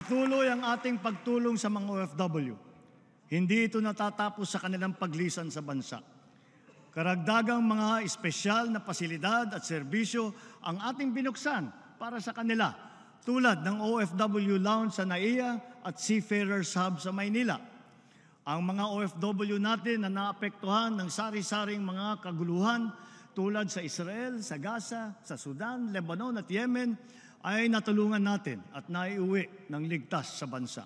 Tuloy ang ating pagtulong sa mga OFW. Hindi ito natatapos sa kanilang paglisan sa bansa. Karagdagang mga espesyal na pasilidad at serbisyo ang ating binuksan para sa kanila, tulad ng OFW Lounge sa NAIA at Seafarers Hub sa Maynila. Ang mga OFW natin na naapektuhan ng sari-saring mga kaguluhan tulad sa Israel, sa Gaza, sa Sudan, Lebanon at Yemen ay natulungan natin at naiuwi ng ligtas sa bansa.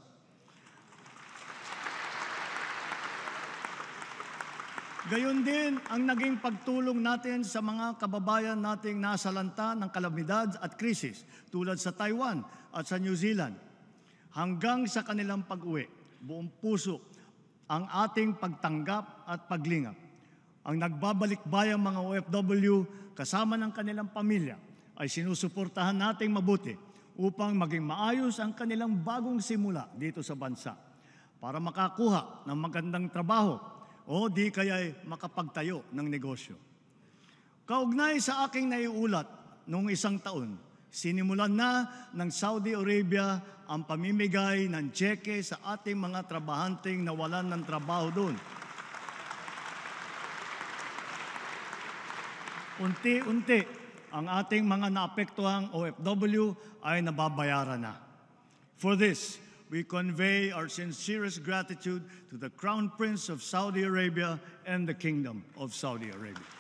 Gayon din ang naging pagtulong natin sa mga kababayan nating nasalanta ng kalamidad at krisis tulad sa Taiwan at sa New Zealand. Hanggang sa kanilang pag-uwi, buong puso ang ating pagtanggap at paglingap. Ang nagbabalik-bayang mga OFW kasama ng kanilang pamilya ay sinusuportahan nating mabuti upang maging maayos ang kanilang bagong simula dito sa bansa para makakuha ng magandang trabaho o di kaya'y makapagtayo ng negosyo. Kaugnay sa aking naiulat noong isang taon, sinimulan na ng Saudi Arabia ang pamimigay ng tseke sa ating mga trabahanteng nawalan ng trabaho doon. Unti-unti, ang ating mga naapektuhang OFW ay nababayaran na. For this, we convey our sincerest gratitude to the Crown Prince of Saudi Arabia and the Kingdom of Saudi Arabia.